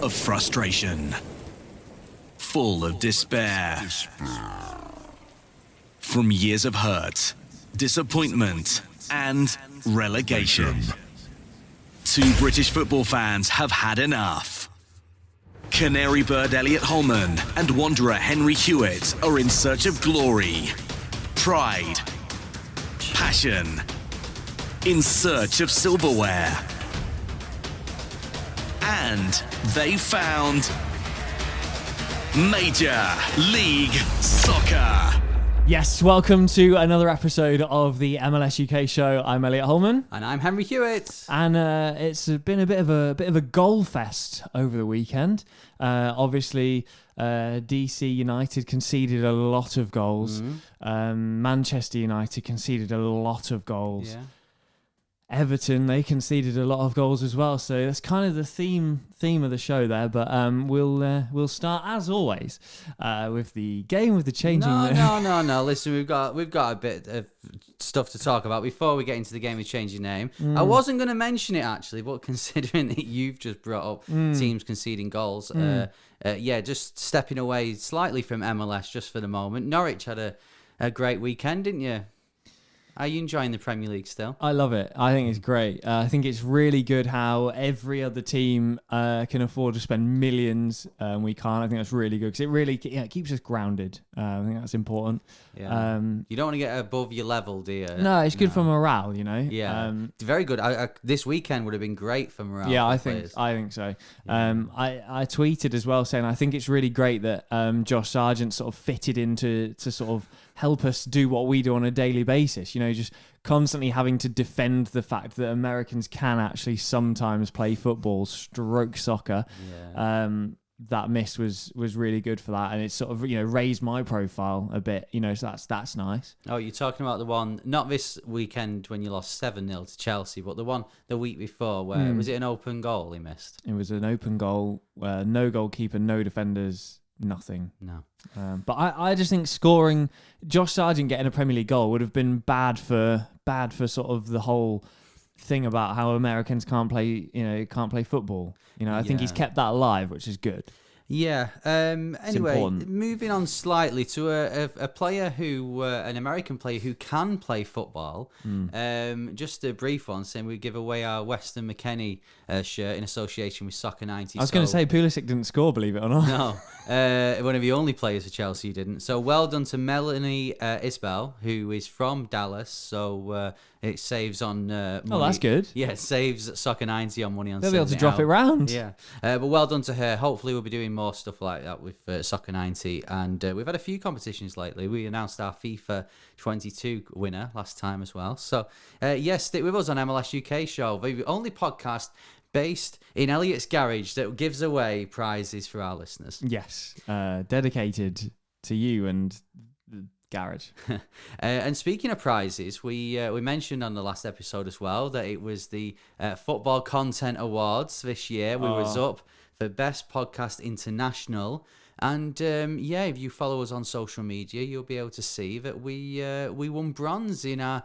of frustration, full of despair. From years of hurt, disappointment, and relegation. Two British football fans have had enough. Canary bird Elliot Holman and wanderer Henry Hewitt are in search of glory, pride, passion, in search of silverware. And they found Major League Soccer. Yes, welcome to another episode of the MLS UK show. I'm Elliot Holman, and I'm Henry Hewitt. And it's been a bit of a goal fest over the weekend. Obviously, DC United conceded a lot of goals. Manchester United conceded a lot of goals. Yeah. Everton, they conceded a lot of goals as well, so that's kind of the theme of the show there. But we'll start as always with the game with the changing. No. Listen, we've got a bit of stuff to talk about before we get into the game with changing name. I wasn't going to mention it actually, but considering that you've just brought up teams conceding goals, just stepping away slightly from MLS just for the moment. Norwich had a great weekend, didn't you? Are you enjoying the Premier League still? I love it. I think it's great. I think it's really good how every other team can afford to spend millions and we can't. I think that's really good because it really it keeps us grounded. I think that's important. Yeah. You don't want to get above your level, do you? No, it's good for morale, you know? Yeah. It's very good. This weekend would have been great for morale. Yeah, I think so. Yeah. I tweeted as well saying I think it's really great that Josh Sargent sort of fitted into sort of help us do what we do on a daily basis. You know, just constantly having to defend the fact that Americans can actually sometimes play football, stroke soccer. Yeah. That miss was really good for that, and it sort of raised my profile a bit. So that's nice. Oh, you're talking about the one not this weekend when you lost 7-0 to Chelsea, but the one the week before where was it an open goal he missed? It was an open goal where no goalkeeper, no defenders. Nothing. No. But I just think scoring Josh Sargent getting a Premier League goal would have been bad for sort of the whole thing about how Americans can't play football. I think he's kept that alive, which is good. Yeah. Anyway, moving on slightly to a player an American player who can play football. Just a brief one, saying we give away our Weston McKennie shirt in association with Soccer 90. I was going to say Pulisic didn't score, believe it or not. No, one of the only players for Chelsea who didn't. So well done to Melanie Isbell, who is from Dallas. So it saves on money. Oh, that's good. Yeah, it saves Soccer 90 on money on. They'll be able to drop it round. Yeah, but well done to her. Hopefully we'll be doing more stuff like that with Soccer 90, and we've had a few competitions lately. We announced our FIFA 22 winner last time as well. So stick with us on MLS UK show, the only podcast based in Elliot's garage that gives away prizes for our listeners. Yes, dedicated to you and the garage. And speaking of prizes, we mentioned on the last episode as well that it was the Football Content Awards this year. We was up for Best Podcast International. And if you follow us on social media, you'll be able to see that we won bronze in our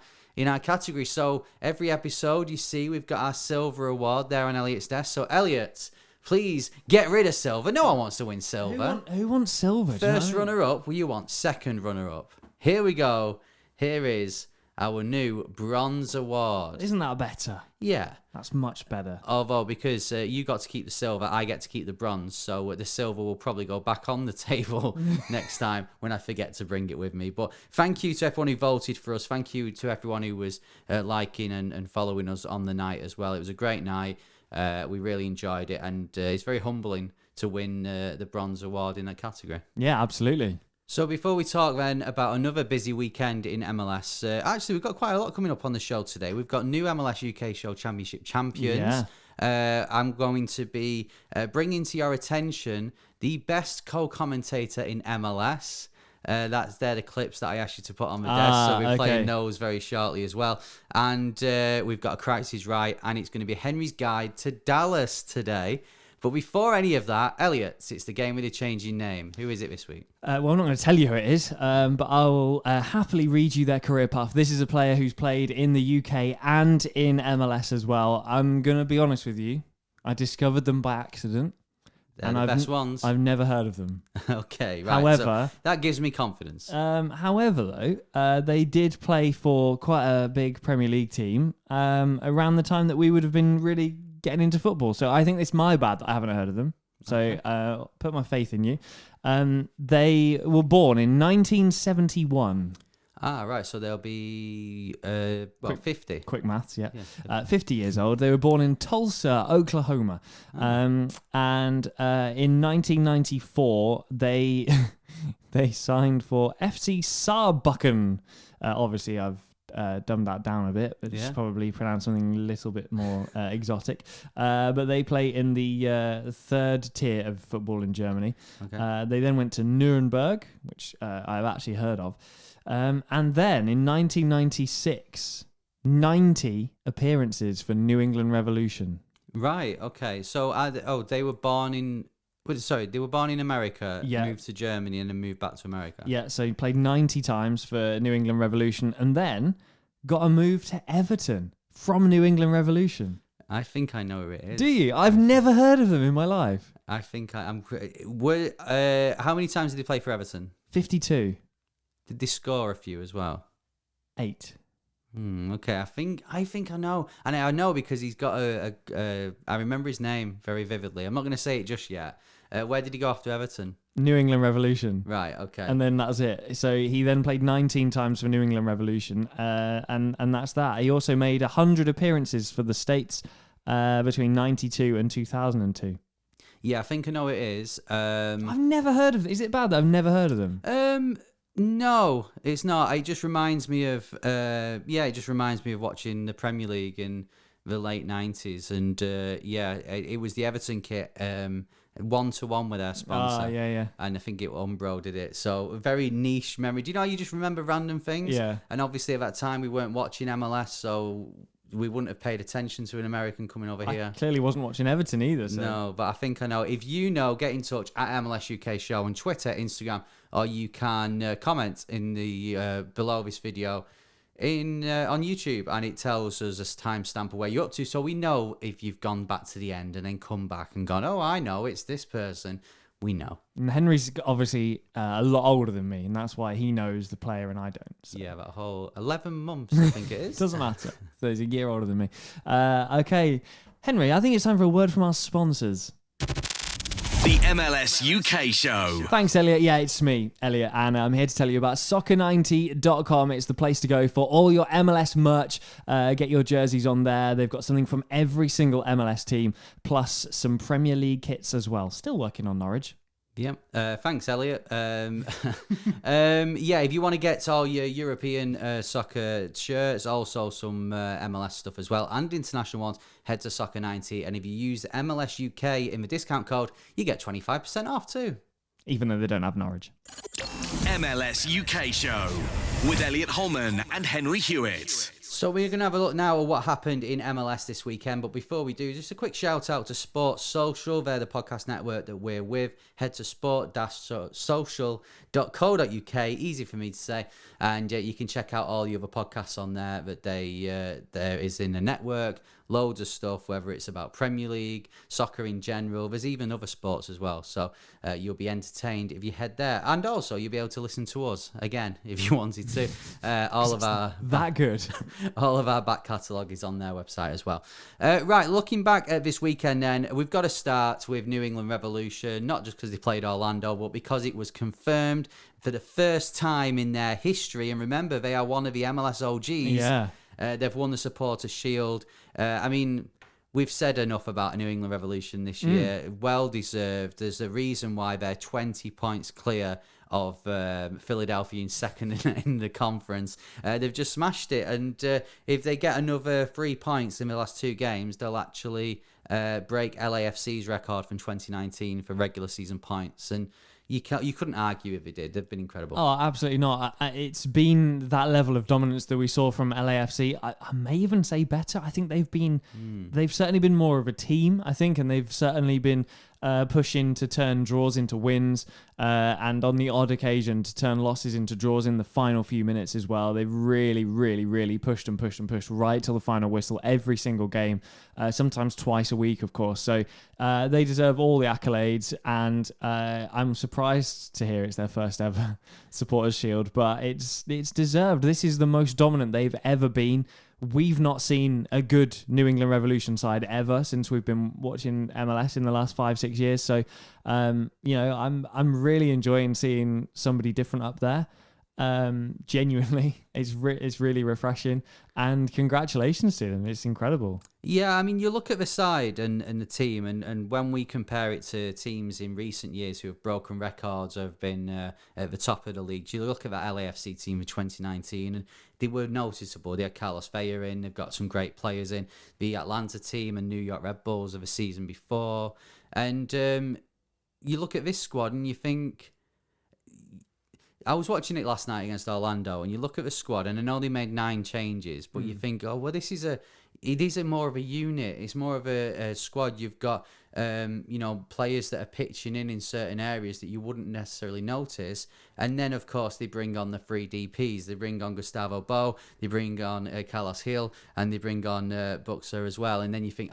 category. So every episode you see, we've got our silver award there on Elliot's desk. So Elliot, please get rid of silver. No one wants to win silver. Who wants silver? First runner-up, you want second runner-up. Here we go. Here is our new bronze award. Isn't that better? Yeah. That's much better. Although, because you got to keep the silver, I get to keep the bronze. So the silver will probably go back on the table next time when I forget to bring it with me. But thank you to everyone who voted for us. Thank you to everyone who was liking and following us on the night as well. It was a great night. We really enjoyed it. And it's very humbling to win the bronze award in that category. Yeah, absolutely. So before we talk then about another busy weekend in MLS, actually we've got quite a lot coming up on the show today. We've got new MLS UK Show Championship champions. Yeah. I'm going to be bringing to your attention the best co-commentator in MLS. They're the clips that I asked you to put on the desk, so we're playing those very shortly as well. And we've got a Kreis is Right, and it's going to be Henry's Guide to Dallas today. But before any of that, Elliot, it's the game with a changing name. Who is it this week? Well, I'm not going to tell you who it is, but I will happily read you their career path. This is a player who's played in the UK and in MLS as well. I'm going to be honest with you. I discovered them by accident. They're the best ones. I've never heard of them. Okay, right. However, so that gives me confidence. However, though, they did play for quite a big Premier League team around the time that we would have been really getting into football. So I think it's my bad that I haven't heard of them. So put my faith in you. They were born in 1971. Ah, right. So they'll be 50. Quick maths, yeah. 50 years old. They were born in Tulsa, Oklahoma. And in 1994, they signed for FC Saarbrücken. Obviously, I've dumbed that down a bit, but it's probably pronounced something a little bit more exotic. But they play in the third tier of football in Germany. Okay. They then went to Nuremberg, which I've actually heard of. And then in 1996, 90 appearances for New England Revolution. Right. Okay. So, they were born in. They were born in America, moved to Germany, and then moved back to America. Yeah. So he played 90 times for New England Revolution, and then got a move to Everton from New England Revolution. I think I know who it is. Do you? I've never heard of them in my life. I think I'm. How many times did he play for Everton? 52. Did they score a few as well? 8. Okay, I think I know, and I know because he's got I remember his name very vividly. I'm not going to say it just yet. Where did he go after Everton? New England Revolution. Right. Okay. And then that's it. So he then played 19 times for New England Revolution, and that's that. He also made 100 appearances for the States between 92 and 2002. Yeah, I think I know it is. I've never heard of. Is it bad that I've never heard of them? No, it's not. It just reminds me of watching the Premier League in the late 90s, and it was the Everton kit, 1-to-1 with our sponsor. Yeah. And I think Umbro did it. So a very niche memory. Do you know how you just remember random things? Yeah. And obviously at that time we weren't watching MLS, so we wouldn't have paid attention to an American coming over here. I clearly wasn't watching Everton either. So. No, but I think I know. If you know, get in touch at MLS UK Show on Twitter, Instagram, or you can comment in the below this video on YouTube, and it tells us a timestamp of where you're up to, so we know if you've gone back to the end and then come back and gone, oh, I know, it's this person. We know. And Henry's obviously a lot older than me, and that's why he knows the player and I don't. So. Yeah, that whole 11 months, I think it is. Doesn't matter. So he's a year older than me. Okay, Henry, I think it's time for a word from our sponsors. The MLS UK Show. Thanks, Elliot. Yeah, it's me, Elliot, and I'm here to tell you about soccer90.com. It's the place to go for all your MLS merch. Get your jerseys on there. They've got something from every single MLS team, plus some Premier League kits as well. Still working on Norwich. Yep. Thanks, Elliot. If you want to get all your European soccer shirts, also some MLS stuff as well, and international ones, head to Soccer90. And if you use MLS UK in the discount code, you get 25% off too. Even though they don't have Norwich. MLS UK Show with Elliot Holman and Henry Hewitt. So we're going to have a look now at what happened in MLS this weekend. But before we do, just a quick shout out to Sports Social. They're the podcast network that we're with. Head to sport-social.co.uk. Easy for me to say. And you can check out all the other podcasts on there that there is in the network. Loads of stuff, whether it's about Premier League, soccer in general. There's even other sports as well. So you'll be entertained if you head there. And also, you'll be able to listen to us again if you wanted to. All of our back catalogue is on their website as well. Right, looking back at this weekend then, we've got to start with New England Revolution, not just because they played Orlando, but because it was confirmed for the first time in their history. And remember, they are one of the MLS OGs. Yeah. They've won the Supporters' Shield. We've said enough about New England Revolution this year. Well deserved. There's a reason why they're 20 points clear of Philadelphia in second in the conference. They've just smashed it. And if they get another 3 points in the last 2 games, they'll actually break LAFC's record from 2019 for regular season points. And you couldn't argue if they did. They've been incredible. Oh, absolutely not. It's been that level of dominance that we saw from LAFC. I may even say better. I think they've certainly been more of a team, I think, and they've certainly been pushing to turn draws into wins, and on the odd occasion to turn losses into draws in the final few minutes as well. They've really, really, really pushed right till the final whistle every single game, sometimes twice a week, of course. So they deserve all the accolades, and I'm surprised to hear it's their first ever Supporters' Shield, but it's deserved. This is the most dominant they've ever been. We've not seen a good New England Revolution side ever since we've been watching MLS in the last 5-6 years. So, I'm really enjoying seeing somebody different up there. Genuinely, it's really refreshing, and congratulations to them. It's incredible. Yeah, I mean, you look at the side and the team, and when we compare it to teams in recent years who have broken records or have been at the top of the league, you look at that LAFC team in 2019, and they were noticeable. They had Carlos Vela in, they've got some great players in. The Atlanta team and New York Red Bulls of the season before. And you look at this squad and you think... I was watching it last night against Orlando, and you look at the squad, and I know they made 9 changes, but you think, oh, well, it is more of a unit. It's more of a squad. You've got, players that are pitching in certain areas that you wouldn't necessarily notice. And then, of course, they bring on the 3 DPs. They bring on Gustavo Bo, they bring on Carlos Gil, and they bring on Buxer as well. And then you think,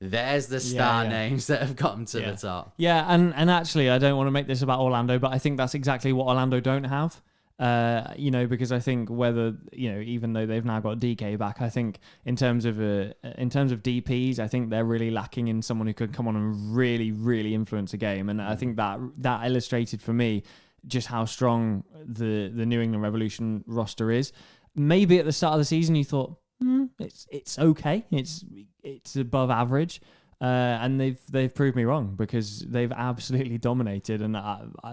there's the star names that have gotten to the top. Yeah, and actually, I don't want to make this about Orlando, but I think that's exactly what Orlando don't have. Because I think even though they've now got DK back, I think in terms of DPs, I think they're really lacking in someone who could come on and really, really influence a game. And I think that illustrated for me just how strong the New England Revolution roster is. Maybe at the start of the season, you thought, it's okay. It's above average, and they've proved me wrong because they've absolutely dominated. And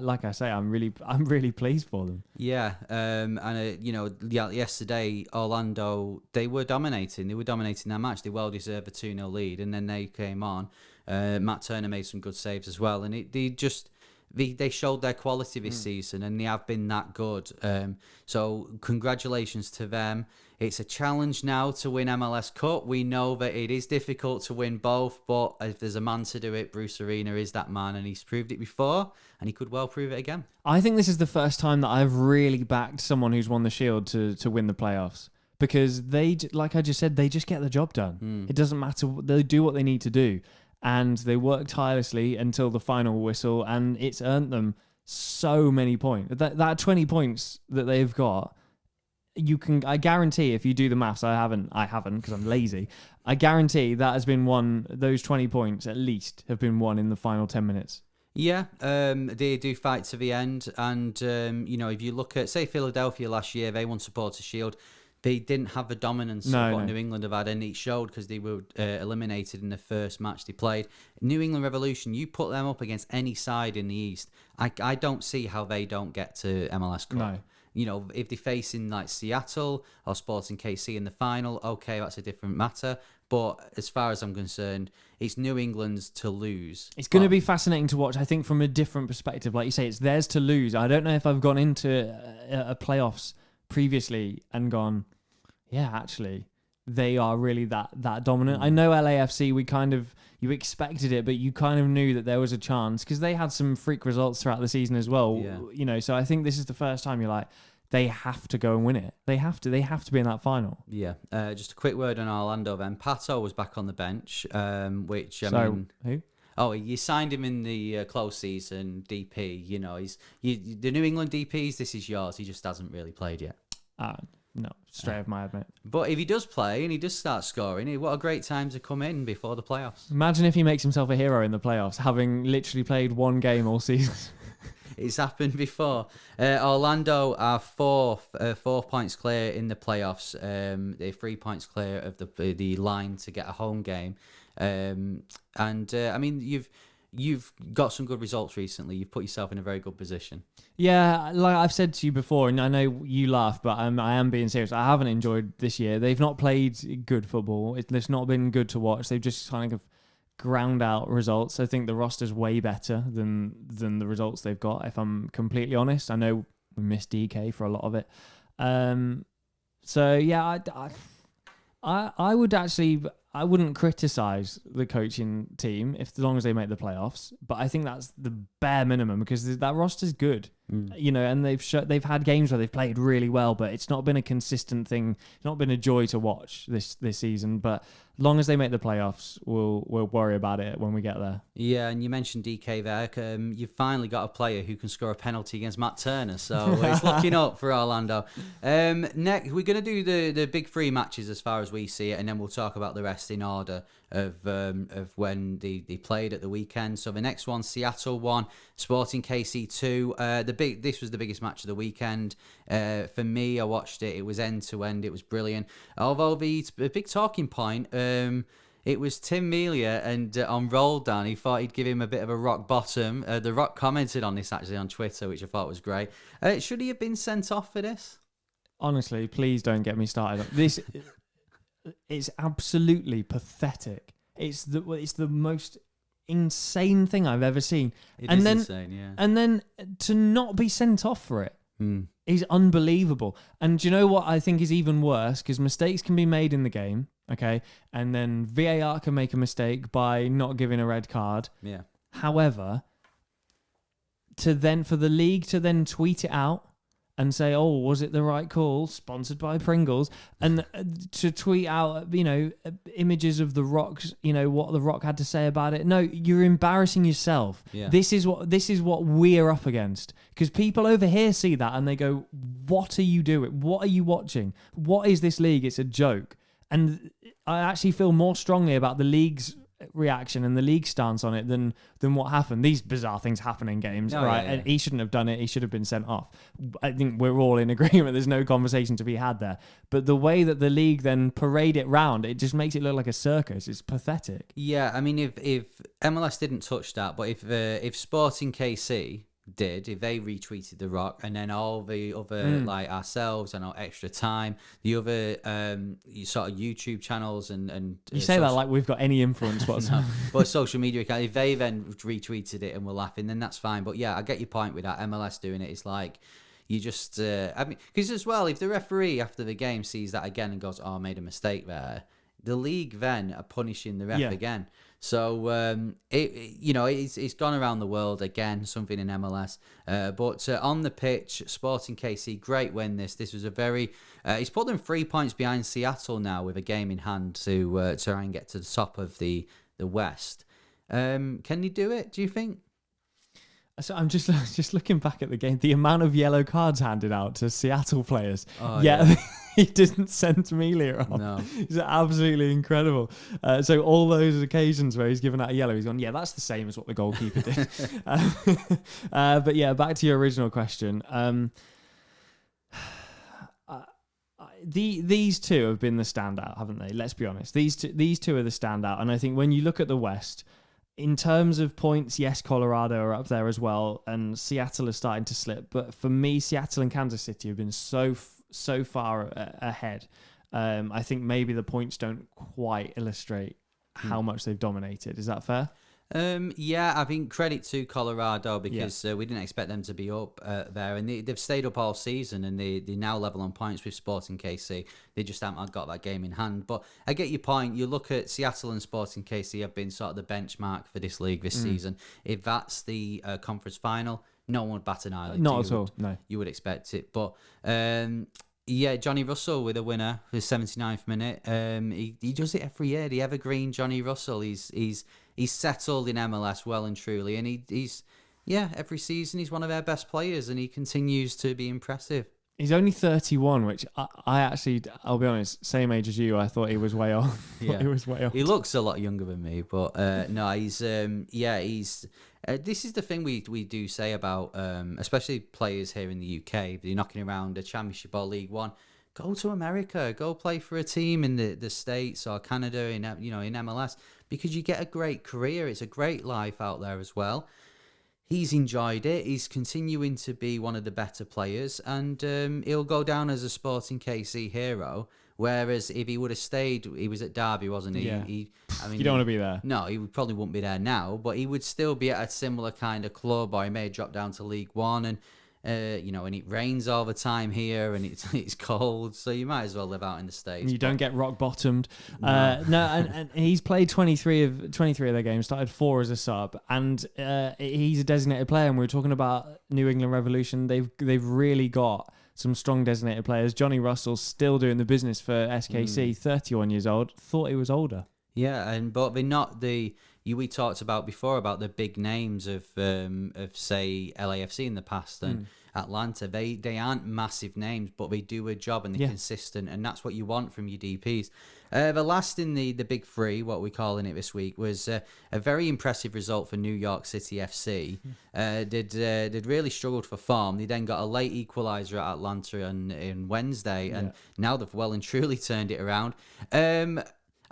like I say, I'm really pleased for them. Yeah, yesterday Orlando, they were dominating. They were dominating that match. They well deserved a 2-0 lead, and then they came on. Matt Turner made some good saves as well, and they showed their quality this season, and they have been that good. So congratulations to them. It's a challenge now to win MLS Cup. We know that it is difficult to win both, but if there's a man to do it, Bruce Arena is that man, and he's proved it before, and he could well prove it again. I think this is the first time that I've really backed someone who's won the Shield to win the playoffs, because they, like I just said, they just get the job done. It doesn't matter. They do what they need to do. And they work tirelessly until the final whistle, and it's earned them so many points. That 20 points that they've got, I guarantee if you do the maths, I haven't because I'm lazy. I guarantee that has been won, those 20 points at least have been won in the final 10 minutes. Yeah, they do fight to the end. And, if you look at, say, Philadelphia last year, they won Supporters' Shield. They didn't have the dominance of what New England have had, and it showed because they were eliminated in the first match they played. New England Revolution, you put them up against any side in the East, I don't see how they don't get to MLS Cup. No. If they're facing like Seattle or Sporting KC in the final, okay, that's a different matter. But as far as I'm concerned, it's New England's to lose. It's going to be fascinating to watch, I think, from a different perspective. Like you say, it's theirs to lose. I don't know if I've gone into a playoffs previously and gone, yeah, actually, they are really that dominant. I know LAFC, you expected it, but you kind of knew that there was a chance because they had some freak results throughout the season as well. Yeah. So I think this is the first time you're like, they have to go and win it. They have to be in that final. Yeah. Just a quick word on Orlando then. Pato was back on the bench, which, who? Oh, you signed him in the close season DP. The New England DPs, this is yours. He just hasn't really played yet. No, straight off my admit. But if he does play and he does start scoring, what a great time to come in before the playoffs. Imagine if he makes himself a hero in the playoffs, having literally played one game all season. It's happened before. Orlando are 4 points clear in the playoffs. They're 3 points clear of the line to get a home game. You've got some good results recently. You've put yourself in a very good position. Yeah, like I've said to you before, and I know you laugh, but I am being serious. I haven't enjoyed this year. They've not played good football. It's not been good to watch. They've just kind of ground out results. I think the roster's way better than the results they've got, if I'm completely honest. I know we missed DK for a lot of it. So yeah, I would actually, I wouldn't criticize the coaching team as long as they make the playoffs, but I think that's the bare minimum because that roster's good, and they've had games where they've played really well, but it's not been a consistent thing. It's not been a joy to watch this season. But as long as they make the playoffs, we'll worry about it when we get there. Yeah, and you mentioned DK there. You've finally got a player who can score a penalty against Matt Turner, so it's looking up for Orlando. Next, we're going to do the big three matches as far as we see it, and then we'll talk about the rest in order of when they played at the weekend. So the next one, Seattle 1, Sporting KC 2. This was the biggest match of the weekend. For me, I watched it. It was end to end. It was brilliant. Although the big talking point, it was Tim Melia, and on Roll Down, he thought he'd give him a bit of a rock bottom. The Rock commented on this actually on Twitter, which I thought was great. Should he have been sent off for this? Honestly, please don't get me started. This is absolutely pathetic. It's the most insane thing I've ever seen. It is insane, yeah. And then to not be sent off for it is unbelievable. And do you know what I think is even worse? Because mistakes can be made in the game, okay? And then VAR can make a mistake by not giving a red card. Yeah. However, for the league to then tweet it out and say, "Oh, was it the right call?" Sponsored by Pringles, and to tweet out, images of the Rock's, what the Rock had to say about it. No, you're embarrassing yourself. Yeah. This is what we're up against, because people over here see that and they go, "What are you doing? What are you watching? What is this league? It's a joke." And I actually feel more strongly about the league's reaction and the league stance on it than what happened. These bizarre things happen in games, right? Yeah. And he shouldn't have done it. He should have been sent off. I think we're all in agreement. There's no conversation to be had there. But the way that the league then parade it round, it just makes it look like a circus. It's pathetic. Yeah, I mean, if MLS didn't touch that, but if Sporting KC did, if they retweeted The Rock, and then all the other like ourselves and our Extra Time, the other sort of YouTube channels and you say that like we've got any influence whatsoever. No, but social media accounts, if they then retweeted it and were laughing, then that's fine. But yeah, I get your point with that. MLS doing it, it's like you just because as well, if the referee after the game sees that again and goes, "Oh, I made a mistake there," the league then are punishing the ref again. So it's gone around the world again, something in MLS. But on the pitch, Sporting KC, great win. This was a very. He's put them 3 points behind Seattle now with a game in hand to try and get to the top of the West. Can he do it? Do you think? So I'm just looking back at the game. The amount of yellow cards handed out to Seattle players. Oh, yeah. He didn't send Melia off. No. It's absolutely incredible. So all those occasions where he's given out a yellow, he's gone, yeah, that's the same as what the goalkeeper did. But yeah, back to your original question. These two have been the standout, haven't they? Let's be honest. These two are the standout. And I think when you look at the West, in terms of points, yes, Colorado are up there as well, and Seattle is starting to slip. But for me, Seattle and Kansas City have been so far ahead. I think maybe the points don't quite illustrate how much they've dominated. Is that fair? Yeah, I think credit to Colorado because we didn't expect them to be up there, and they've stayed up all season, and they now level on points with Sporting KC. They just haven't got that game in hand. But I get your point. You look at Seattle and Sporting KC have been sort of the benchmark for this league this season. If that's the conference final, no one would bat an eyelid. Not at all. No, you would expect it, but. Yeah, Johnny Russell with a winner for the 79th minute. He does it every year. The evergreen Johnny Russell. He's settled in MLS well and truly, and he's every season he's one of our best players, and he continues to be impressive. He's only 31, which I actually, I'll be honest, same age as you. I thought he was way off. Yeah, he was way off. He looks a lot younger than me, but no, he's he's. This is the thing we do say about, especially players here in the UK. If you're knocking around a Championship or League One, go to America, go play for a team in the States or Canada, in MLS, because you get a great career. It's a great life out there as well. He's enjoyed it. He's continuing to be one of the better players, and he'll go down as a Sporting KC hero. Whereas if he would have stayed, he was at Derby, wasn't he? Yeah. I mean, you don't want to be there. No, he probably wouldn't be there now, but he would still be at a similar kind of club, or he may drop down to League One. And and it rains all the time here, and it's cold, so you might as well live out in the States. You don't get rock bottomed. No, and he's played 23 of their games, started 4 as a sub, and he's a designated player. And we were talking about New England Revolution. They've really got some strong designated players. Johnny Russell's still doing the business for SKC, 31 years old. Thought he was older. Yeah, but they're not we talked about before about the big names of say LAFC in the past and Atlanta. They aren't massive names, but they do a job and they're consistent, and that's what you want from your DPs. The last in the big three, what we're calling it this week, was a very impressive result for New York City FC. They'd really struggled for form. They then got a late equaliser at Atlanta on Wednesday, and now they've well and truly turned it around.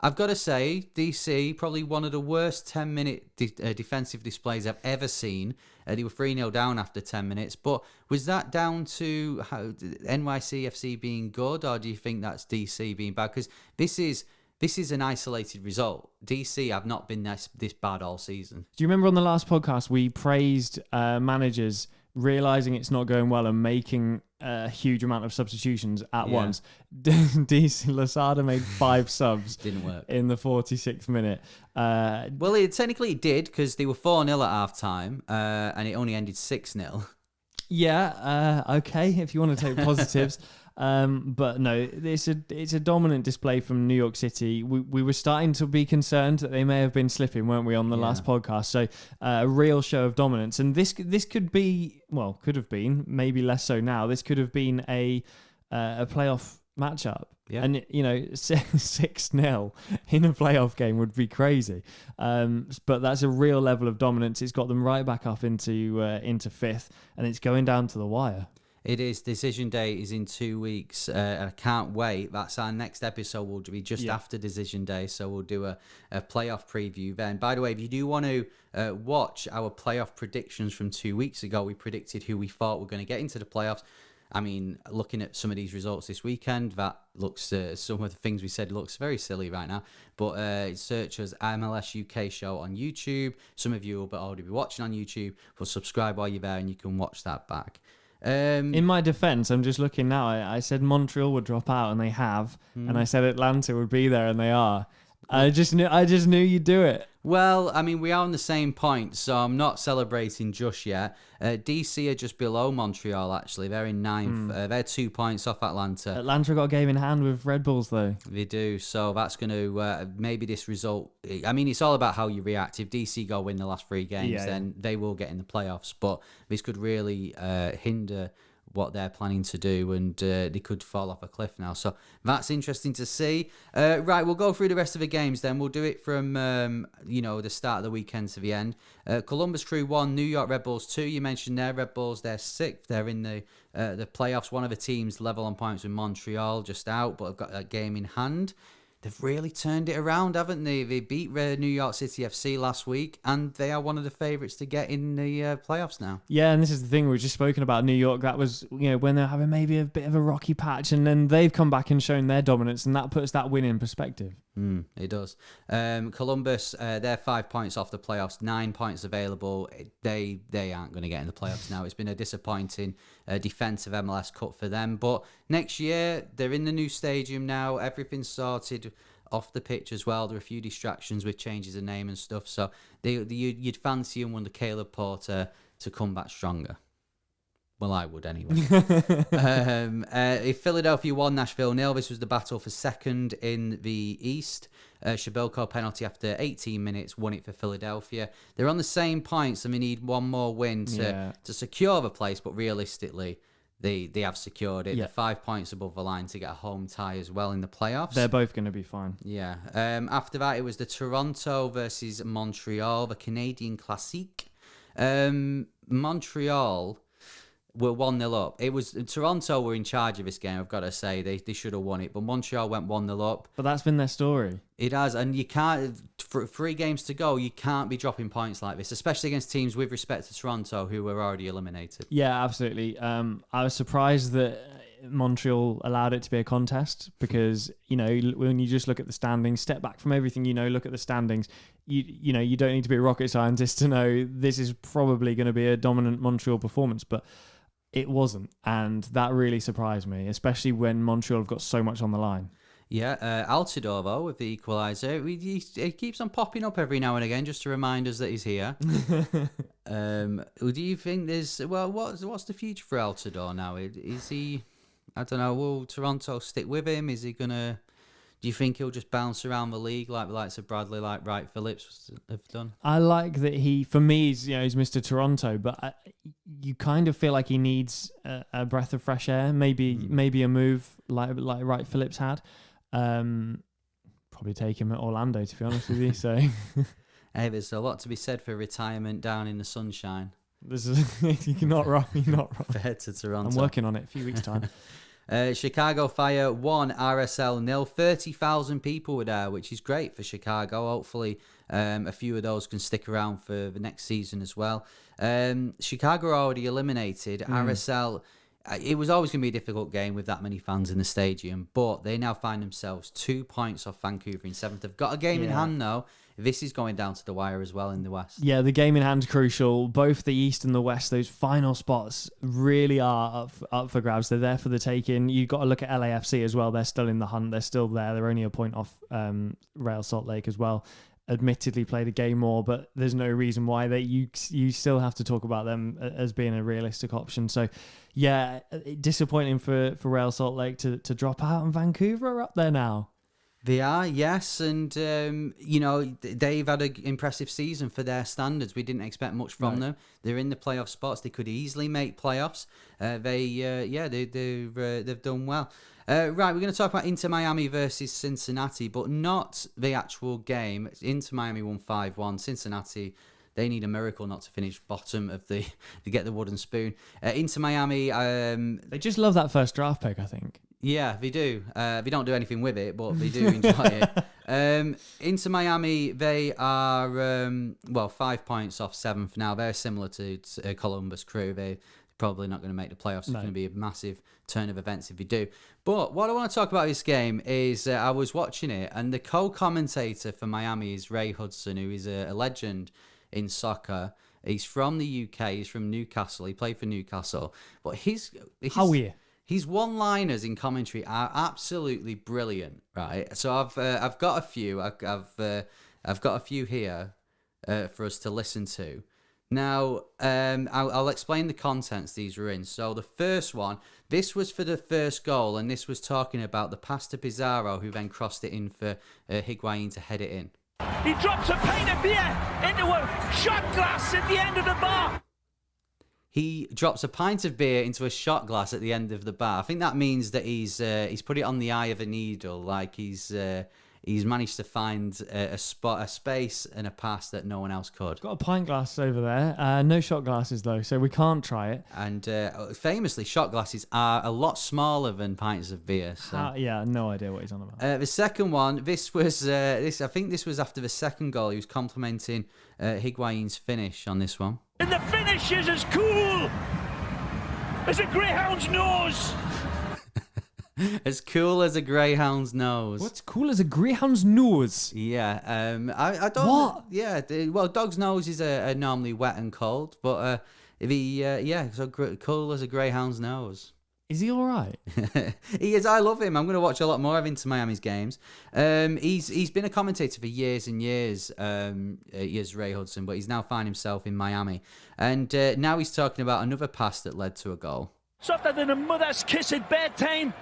I've got to say, DC, probably one of the worst 10-minute defensive displays I've ever seen. They were 3-0 down after 10 minutes. But was that down to NYCFC being good, or do you think that's DC being bad? Because this is an isolated result. DC have not been this bad all season. Do you remember on the last podcast we praised managers realising it's not going well and making a huge amount of substitutions at once? DC Losada made 5 subs. Didn't work. In the 46th minute. Well, technically it did, because they were 4-0 at half-time, and it only ended 6-0. Yeah, okay, if you want to take positives. But no, it's a dominant display from New York City. We were starting to be concerned that they may have been slipping, weren't we, on the last podcast? So a real show of dominance, and this could have been, maybe less so now. This could have been a playoff matchup. Yeah. And 6-0 in a playoff game would be crazy. But that's a real level of dominance. It's got them right back up into fifth, and it's going down to the wire. It is. Decision day is in 2 weeks. I can't wait. That's our next episode. Will be just after decision day, so we'll do a playoff preview then. By the way, if you do want to watch our playoff predictions from 2 weeks ago, we predicted who we thought were going to get into the playoffs. I mean, looking at some of these results this weekend, that looks, some of the things we said looks very silly right now. But search us MLS UK show on YouTube. Some of you will already be watching on YouTube, but subscribe while you're there and you can watch that back. In my defense, I'm just looking now. I said Montreal would drop out, and they have, and I said Atlanta would be there, and they are. I just knew you'd do it. Well, I mean, we are on the same point, so I'm not celebrating just yet. DC are just below Montreal, actually. They're in 9th. They're 2 points off Atlanta. Atlanta got a game in hand with Red Bulls, though. They do, so that's going to, maybe this result... I mean, it's all about how you react. If DC go win the last 3 games, then they will get in the playoffs, but this could really hinder what they're planning to do, and they could fall off a cliff now. So that's interesting to see. Right, we'll go through the rest of the games then. We'll do it from, the start of the weekend to the end. Columbus Crew 1, New York Red Bulls 2. You mentioned their Red Bulls, they're 6th. They're in the playoffs. One of the teams level on points with Montreal, just out, but have got that game in hand. They've really turned it around, haven't they? They beat New York City FC last week, and they are one of the favourites to get in the playoffs now. Yeah, and this is the thing, we've just spoken about New York. That was, when they're having maybe a bit of a rocky patch, and then they've come back and shown their dominance, and that puts that win in perspective. It does. Columbus, they're 5 points off the playoffs, 9 points available. They aren't going to get in the playoffs now. It's been a disappointing defensive MLS Cup for them. But next year, they're in the new stadium now. Everything's sorted off the pitch as well. There are a few distractions with changes of name and stuff. So you'd fancy them under Caleb Porter to come back stronger. Well, I would anyway. If Philadelphia won, Nashville 0. This was the battle for second in the East. Shabilko penalty after 18 minutes won it for Philadelphia. They're on the same points, and they need one more win to secure the place. But realistically, they have secured it. They're 5 points above the line to get a home tie as well in the playoffs. They're both going to be fine. Yeah. After that, it was the Toronto versus Montreal, the Canadian Classique. Montreal were 1-0 up. It was Toronto were in charge of this game, I've got to say. They should have won it, but Montreal went 1-0 up. But that's been their story. It has, and you can't, for 3 games to go, you can't be dropping points like this, especially against teams with respect to Toronto who were already eliminated. Yeah, absolutely. I was surprised that Montreal allowed it to be a contest because, when you just look at the standings, step back from everything, look at the standings, you don't need to be a rocket scientist to know this is probably going to be a dominant Montreal performance, but it wasn't. And that really surprised me, especially when Montreal have got so much on the line. Yeah, Altidore, though, with the equaliser. He keeps on popping up every now and again just to remind us that he's here. Do you think what's the future for Altidore now? Is he, I don't know, will Toronto stick with him? Is he going to, do you think he'll just bounce around the league like the likes of Bradley, like Wright Phillips have done? I like that for me, he's Mr. Toronto, but you kind of feel like he needs a breath of fresh air, maybe a move like Wright Phillips had. Probably take him at Orlando, to be honest with you. So, hey, there's a lot to be said for retirement down in the sunshine. This is you're not wrong. Compared to Toronto, I'm working on it. A few weeks time. Chicago Fire 1, RSL 0. 30,000 people were there, which is great for Chicago. Hopefully, a few of those can stick around for the next season as well. Chicago are already eliminated. RSL. It was always going to be a difficult game with that many fans in the stadium, but they now find themselves 2 points off Vancouver in 7th. They've got a game in hand now. This is going down to the wire as well in the West. Yeah, the game in hand's crucial. Both the East and the West, those final spots really are up for grabs. They're there for the taking. You've got to look at LAFC as well. They're still in the hunt. They're still there. They're only a point off Real Salt Lake as well. Admittedly played a game more, but there's no reason why you still have to talk about them as being a realistic option. So yeah, disappointing for Real Salt Lake to drop out, and Vancouver are up there now. They are, yes, and they've had an impressive season for their standards. We didn't expect much from them. They're in the playoff spots. They could easily make playoffs. They've done well. Right, we're going to talk about Inter Miami versus Cincinnati, but not the actual game. Inter Miami won 5-1. Cincinnati, they need a miracle not to finish bottom of to get the wooden spoon. Inter Miami, they just love that first draft pick, I think. Yeah, they do. They don't do anything with it, but they do enjoy it. Inter Miami, they are 5 points off 7th now. They're similar to Columbus Crew. They're probably not going to make the playoffs. It's going to be a massive turn of events if they do. But what I want to talk about this game is I was watching it, and the co-commentator for Miami is Ray Hudson, who is a legend in soccer. He's from the UK. He's from Newcastle. He played for Newcastle. But how are you? His one-liners in commentary are absolutely brilliant, right? So I've got a few. I've got a few here for us to listen to. Now, I'll explain the contents these were in. So the first one, this was for the first goal, and this was talking about the pass to Pizarro, who then crossed it in for Higuain to head it in. He drops a pint of beer into a shot glass at the end of the bar. He drops a pint of beer into a shot glass at the end of the bar. I think that means that he's put it on the eye of a needle, like he's managed to find a space, and a pass that no one else could. Got a pint glass over there. No shot glasses though, so we can't try it. And famously, shot glasses are a lot smaller than pints of beer. So. Yeah, no idea what he's on about. The second one, this was I think this was after the second goal. He was complimenting Higuain's finish on this one. And the finish is as cool as a greyhound's nose. As cool as a greyhound's nose. What's cool as a greyhound's nose? Yeah, I don't. What? Yeah, dogs' noses are normally wet and cold, but so cool as a greyhound's nose. Is he all right? He is. I love him. I'm going to watch a lot more of Inter Miami's games. He's been a commentator for years and years. Ray Hudson, but he's now found himself in Miami, and now he's talking about another pass that led to a goal. Softer than a mother's kiss at bedtime.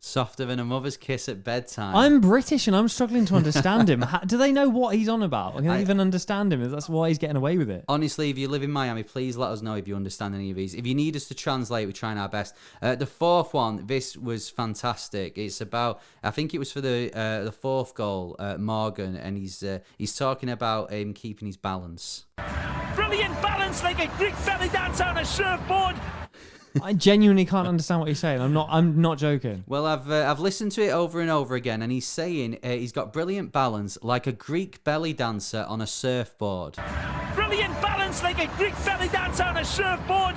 Softer than a mother's kiss at bedtime. I'm British and I'm struggling to understand him. Do they know what he's on about? Can they even understand him? That's why he's getting away with it. Honestly, if you live in Miami, please let us know if you understand any of these. If you need us to translate, we're trying our best. The fourth one, this was fantastic. It's about, I think it was for the fourth goal, Morgan, and he's talking about him keeping his balance. Brilliant balance like a Greek belly dancer on a surfboard. I genuinely can't understand what he's saying. I'm not joking. Well, I've listened to it over and over again, and he's saying he's got brilliant balance like a Greek belly dancer on a surfboard. Brilliant balance like a Greek belly dancer on a surfboard.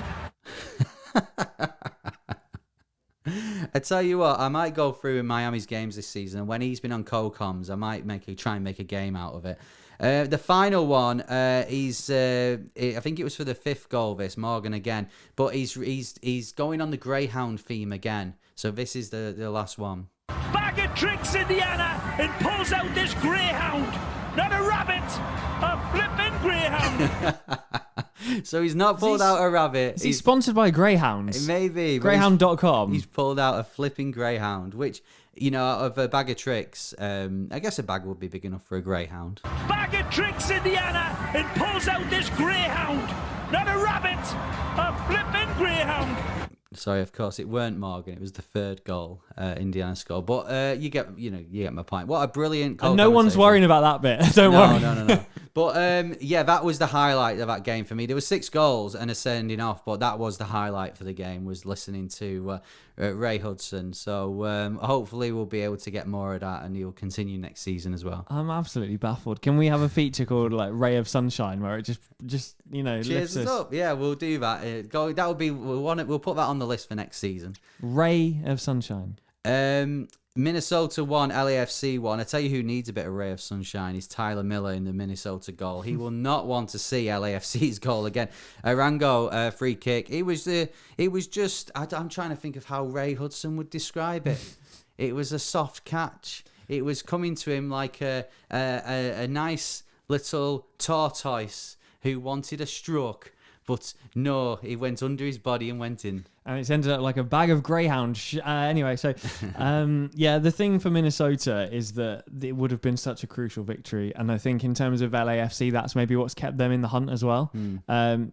I tell you what, I might go through in Miami's games this season, and when he's been on co-coms, I might try and make a game out of it. The final one, I think it was for the 5th goal, this, Morgan again. But he's going on the Greyhound theme again. So this is the last one. Bag of tricks, Indiana, and pulls out this greyhound. Not a rabbit, a flippin' greyhound. So he's not pulled out a rabbit. Is he sponsored by Greyhounds? Maybe. Greyhound.com. He's pulled out a flipping greyhound, which, out of a bag of tricks, I guess a bag would be big enough for a greyhound. Bag of tricks, Indiana, and pulls out this greyhound. Not a rabbit, a flippin' greyhound. Sorry, of course, it weren't Morgan. It was the 3rd goal Indiana scored. But you get my point. What a brilliant And no one's worrying about that bit. Don't worry. No. But that was the highlight of that game for me. There were 6 goals and a sending off, but that was the highlight for the game, was listening to Ray Hudson. So hopefully we'll be able to get more of that, and he'll continue next season as well. I'm absolutely baffled. Can we have a feature called like Ray of Sunshine, where it just cheers lifts us up? Yeah, we'll do that. That would be we'll put that on the list for next season. Ray of Sunshine. Minnesota 1, LAFC 1. I tell you who needs a bit of ray of sunshine is Tyler Miller in the Minnesota goal. He will not want to see LAFC's goal again. Arango free kick. It was just. I'm trying to think of how Ray Hudson would describe it. It was a soft catch. It was coming to him like a nice little tortoise who wanted a stroke. But no, he went under his body and went in. And it's ended up like a bag of greyhound. Anyway, so the thing for Minnesota is that it would have been such a crucial victory. And I think in terms of LAFC, that's maybe what's kept them in the hunt as well.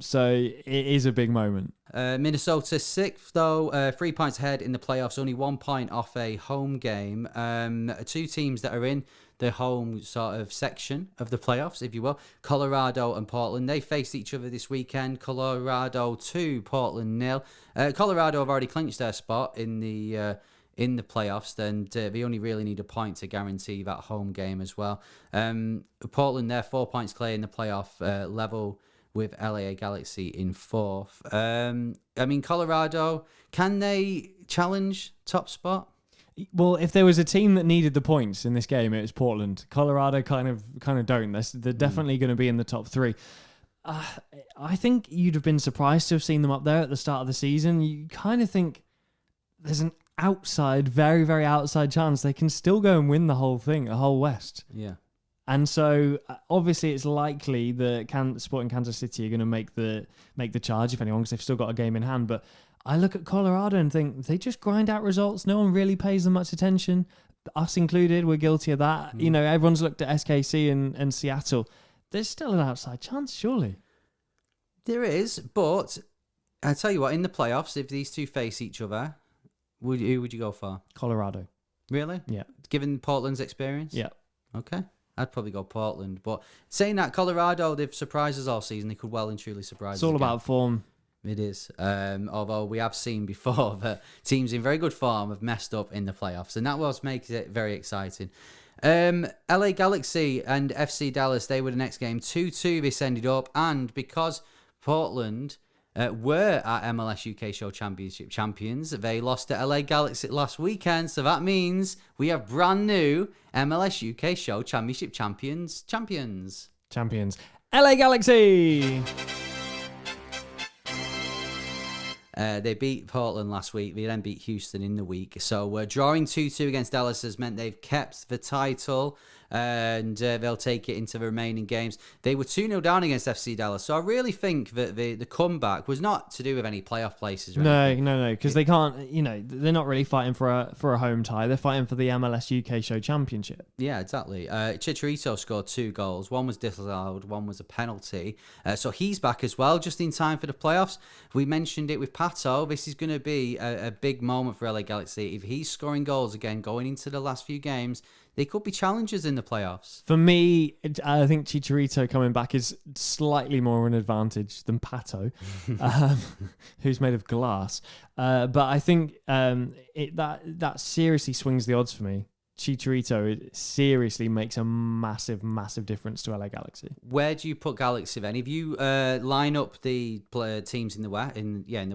So it is a big moment. Minnesota 6th, though, 3 points ahead in the playoffs, only 1 point off a home game. 2 teams that are in the home sort of section of the playoffs, if you will. Colorado and Portland. They faced each other this weekend. Colorado 2, Portland 0. Colorado have already clinched their spot in the playoffs. Then they only really need a point to guarantee that home game as well. Portland, they're 4 points clear in the playoff level with LA Galaxy in 4th. Colorado, can they challenge top spot? Well, if there was a team that needed the points in this game, it was Portland. Colorado kind of don't. They're definitely going to be in the top 3. I think you'd have been surprised to have seen them up there at the start of the season. You kind of think there's an very, very outside chance they can still go and win the whole thing, the whole West. Yeah. And so, obviously, it's likely that Sporting Kansas City are going to make the charge, if anyone, because they've still got a game in hand. But I look at Colorado and think they just grind out results. No one really pays them much attention. Us included, we're guilty of that. Everyone's looked at SKC and Seattle. There's still an outside chance, surely. There is, but I tell you what, in the playoffs, if these two face each other, who would you go for? Colorado. Really? Yeah. Given Portland's experience? Yeah. Okay. I'd probably go Portland. But saying that, Colorado, they've surprised us all season. They could well and truly surprise us. It's all about form. It is. Although we have seen before that teams in very good form have messed up in the playoffs. And that was makes it very exciting. LA Galaxy and FC Dallas, they were the next game. 2-2 this ended up. And because Portland were at MLS UK Show Championship champions, they lost to LA Galaxy last weekend. So that means we have brand new MLS UK Show Championship champions. LA Galaxy! They beat Portland last week. They then beat Houston in the week. So drawing 2-2 against Dallas has meant they've kept the title, and they'll take it into the remaining games. They were 2-0 down against FC Dallas. So I really think that the comeback was not to do with any playoff places. No, because they can't, they're not really fighting for a home tie. They're fighting for the MLS UK Show Championship. Yeah, exactly. Chicharito scored 2 goals. One was disallowed, one was a penalty. So he's back as well, just in time for the playoffs. We mentioned it with Pato. This is going to be a big moment for LA Galaxy. If he's scoring goals again going into the last few games, they could be challengers in the playoffs. For me, I think Chicharito coming back is slightly more of an advantage than Pato, who's made of glass. But I think that seriously swings the odds for me. Chicharito seriously makes a massive, massive difference to LA Galaxy. Where do you put Galaxy then? If you line up the teams in the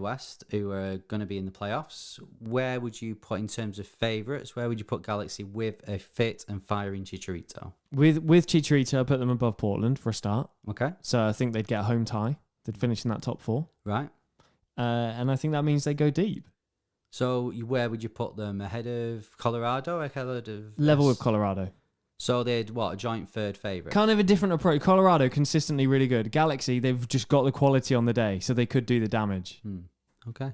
West who are going to be in the playoffs, where would you put in terms of favourites? Where would you put Galaxy with a fit and firing Chicharito? With Chicharito, I put them above Portland for a start. Okay. So I think they'd get a home tie. They'd finish in that top 4. Right. And I think that means they go deep. So where would you put them? Ahead of Colorado? Ahead of Level with Colorado. So they'd, a joint third favourite? Kind of a different approach. Colorado, consistently really good. Galaxy, they've just got the quality on the day, so they could do the damage. Okay.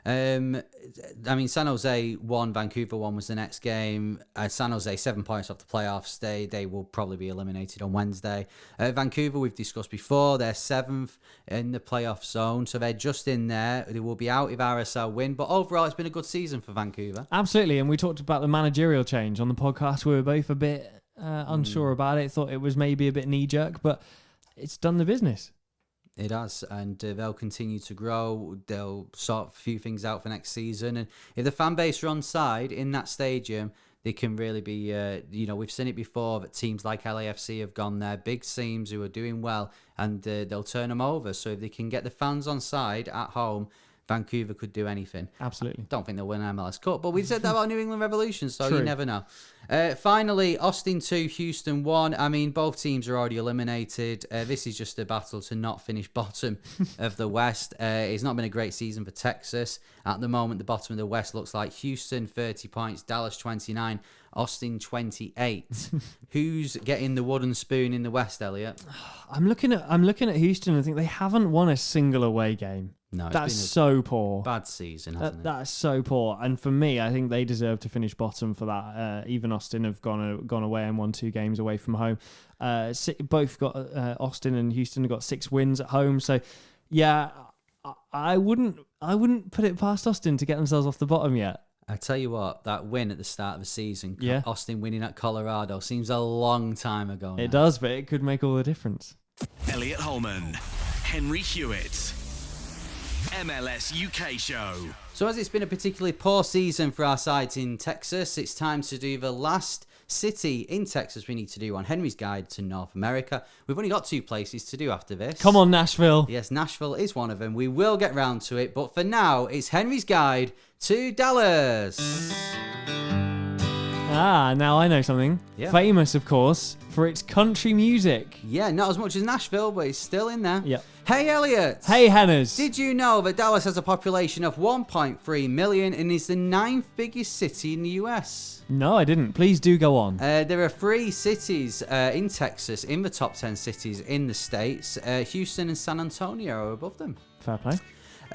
San Jose won, Vancouver won was the next game. San Jose 7 points off the playoffs. They will probably be eliminated on Wednesday. Vancouver, we've discussed before, they're 7th in the playoff zone, so they're just in there. They will be out if RSL win, but overall it's been a good season for Vancouver. Absolutely, and we talked about the managerial change on the podcast. We were both a bit unsure about it, thought it was maybe a bit knee-jerk, but it's done the business. It has, and they'll continue to grow. They'll sort a few things out for next season. And if the fan base are on side in that stadium, they can really be, we've seen it before that teams like LAFC have gone there, big teams who are doing well, and they'll turn them over. So if they can get the fans on side at home, Vancouver could do anything. Absolutely. Don't think they'll win MLS Cup, but we said that about New England Revolution, so True. You never know. Finally, Austin 2, Houston 1. I mean, both teams are already eliminated. This is just a battle to not finish bottom of the West. It's not been a great season for Texas. At the moment, the bottom of the West looks like Houston, 30 points, Dallas, 29, Austin, 28. Who's getting the wooden spoon in the West, Elliot? I'm looking at Houston and I think they haven't won a single away game. No, that's so poor. Bad season, hasn't it? That's so poor. And for me, I think they deserve to finish bottom for that. Even Austin have gone away and won 2 games away from home. Both got Austin and Houston have got 6 wins at home. So, yeah, I wouldn't put it past Austin to get themselves off the bottom yet. I tell you what, that win at the start of the season, yeah. Austin winning at Colorado, seems a long time ago now. It does, but it could make all the difference. Elliot Holman, Henry Hewitt, MLS UK show. So as it's been a particularly poor season for our side in Texas, it's time to do the last city in Texas we need to do on Henry's Guide to North America. We've only got 2 places to do after this. Come on, Nashville. Yes, Nashville is one of them. We will get round to it, but for now, it's Henry's Guide to Dallas. Now I know something. Yeah. Famous, of course, for its country music. Yeah, not as much as Nashville, but it's still in there. Yep. Hey, Elliot. Hey, Hannahs. Did you know that Dallas has a population of 1.3 million and is the 9th biggest city in the US? No, I didn't. Please do go on. There are 3 cities in Texas in the top 10 cities in the States. Houston and San Antonio are above them. Fair play.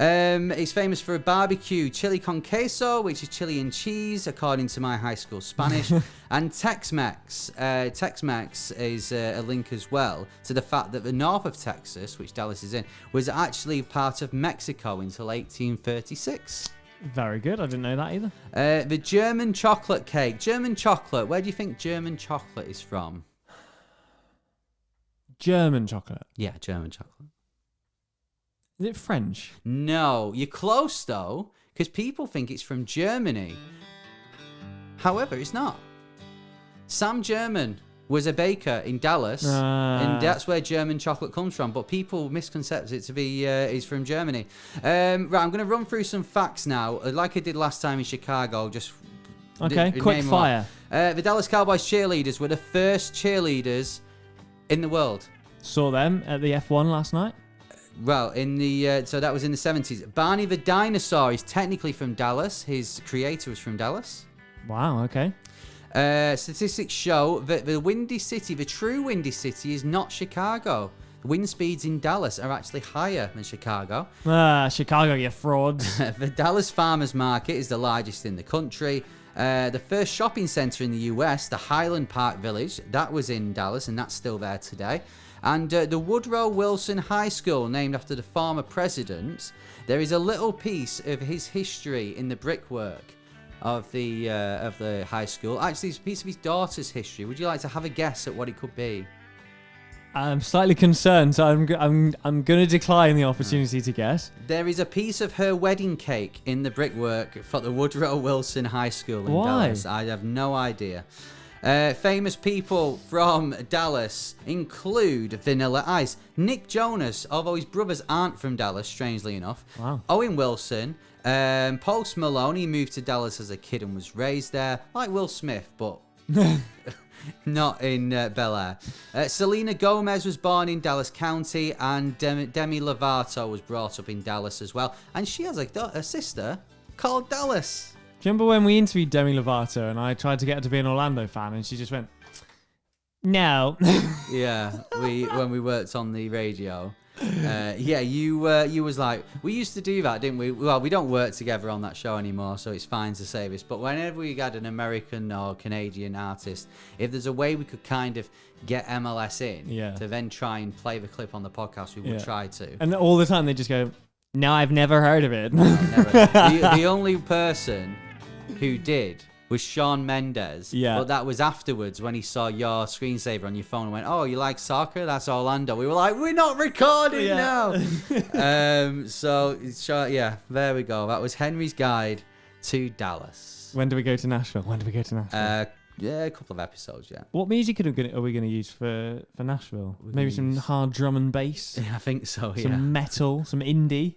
It's famous for a barbecue, chili con queso, which is chili and cheese, according to my high school Spanish, and Tex-Mex. Tex-Mex is a link as well to the fact that the north of Texas, which Dallas is in, was actually part of Mexico until 1836. Very good. I didn't know that either. The German chocolate cake. German chocolate. Where do you think German chocolate is from? German chocolate. Yeah, German chocolate. Is it French? No, you're close though, because people think it's from Germany. However, it's not. Sam German was a baker in Dallas, and that's where German chocolate comes from. But people misconcept it to be is from Germany. Right, I'm going to run through some facts now, like I did last time in Chicago. Just okay, quick fire. The Dallas Cowboys cheerleaders were the first cheerleaders in the world. Saw them at the F1 last night. Well, in the so that was in the 70s. Barney the dinosaur is technically from Dallas. His creator was from Dallas. Wow, okay. Statistics show that the Windy City, the true Windy City, is not Chicago. The wind speeds in Dallas are actually higher than Chicago. Chicago, you frauds. The Dallas Farmers Market is the largest in the country. The first shopping center in the US, the Highland Park Village, that was in Dallas, and that's still there today. And the Woodrow Wilson High School, named after the former president, there is a little piece of his history in the brickwork of the high school. Actually, it's a piece of his daughter's history. Would you like to have a guess at what it could be? I'm slightly concerned, so I'm going to decline the opportunity to guess. There is a piece of her wedding cake in the brickwork for the Woodrow Wilson High School in Why? Dallas. I have no idea. Famous people from Dallas include Vanilla Ice, Nick Jonas, although his brothers aren't from Dallas, strangely enough. Wow. Owen Wilson, Post Malone, he moved to Dallas as a kid and was raised there, like Will Smith, but not in Bel Air. Selena Gomez was born in Dallas County, and Demi Lovato was brought up in Dallas as well. And she has a sister called Dallas. Do you remember when we interviewed Demi Lovato and I tried to get her to be an Orlando fan and she just went, no. Yeah, when we worked on the radio. You was like, we used to do that, didn't we? Well, we don't work together on that show anymore, so it's fine to say this. But whenever we had an American or Canadian artist, if there's a way we could kind of get MLS in to then try and play the clip on the podcast, we would try to. And all the time they just go, no, I've never heard of it. No, never. The only person who did was Shawn Mendes. Yeah. But that was afterwards when he saw your screensaver on your phone and went, oh, you like soccer? That's Orlando. We were like, we're not recording now. So, there we go. That was Henry's guide to Dallas. When do we go to Nashville? A couple of episodes, yeah. What music are we going to use for Nashville? Maybe some hard drum and bass? Yeah, I think so, yeah. Some metal, some indie?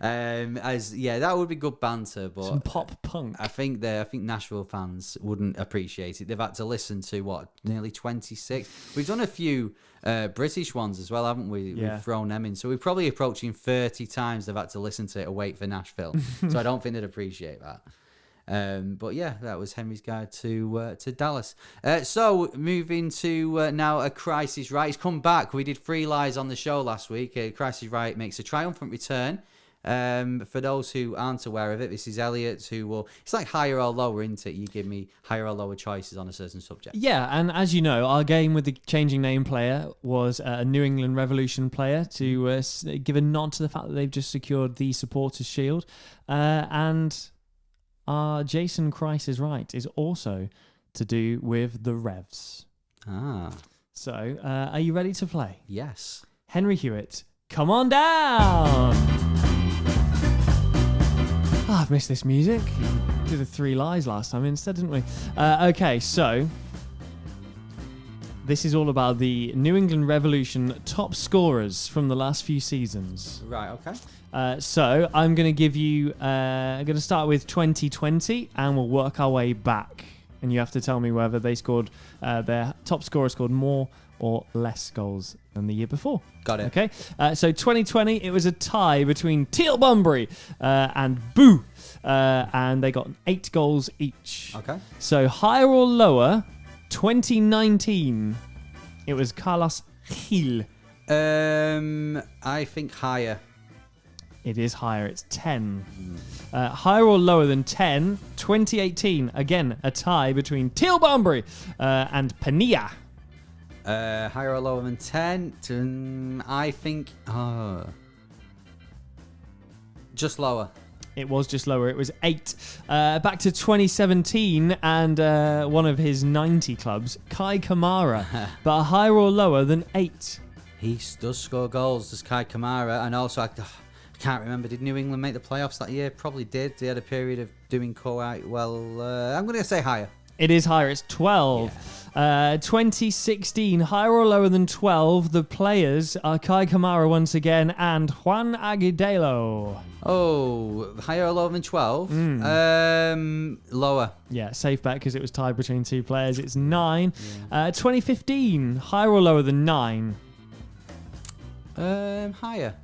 That would be good banter, but some pop punk. I think Nashville fans wouldn't appreciate it. They've had to listen to nearly 26. We've done a few British ones as well, haven't we? Yeah. We've thrown them in, so we're probably approaching 30 times they've had to listen to it or wait for Nashville. So I don't think they'd appreciate that. But yeah, that was Henry's guide to Dallas. So moving to now a Kreis is Right. He's come back. We did 3 lies on the show last week. Kreis is Right makes a triumphant return. For those who aren't aware of it, this is Elliot it's like higher or lower, isn't it? You give me higher or lower choices on a certain subject. Yeah, and as you know, our game with the changing name player was a New England Revolution player to give a nod to the fact that they've just secured the Supporters' Shield. And Jason Kreis is Right is also to do with the Revs. So, are you ready to play? Yes. Henry Hewitt, come on down! I've missed this music. We did the 3 lies last time instead, didn't we? Okay, so this is all about the New England Revolution top scorers from the last few seasons. Right, okay. So I'm going to give you, I'm going to start with 2020 and we'll work our way back. And you have to tell me whether they scored, their top scorer scored more or less goals than the year before. Got it. Okay. So 2020, it was a tie between Teal Bunbury and Boo. And they got 8 goals each. Okay. So higher or lower, 2019, it was Carlos Gil. I think higher. It is higher. It's 10. Higher or lower than 10, 2018. Again, a tie between Teal Bunbury and Pania. Higher or lower than 10? I think... just lower. It was just lower. It was 8. Back to 2017 and one of his 90 clubs, Kai Kamara. But higher or lower than 8? He does score goals, does Kai Kamara. And also, I can't remember, did New England make the playoffs that year? Probably did. They had a period of doing quite well. I'm going to say higher. It is higher. It's 12. Yeah. 2016, higher or lower than 12. The players are Kai Kamara once again and Juan Agudelo. Oh, higher or lower than 12? Lower. Yeah, safe bet because it was tied between 2 players. It's 9. Yeah. 2015, higher or lower than 9? Higher.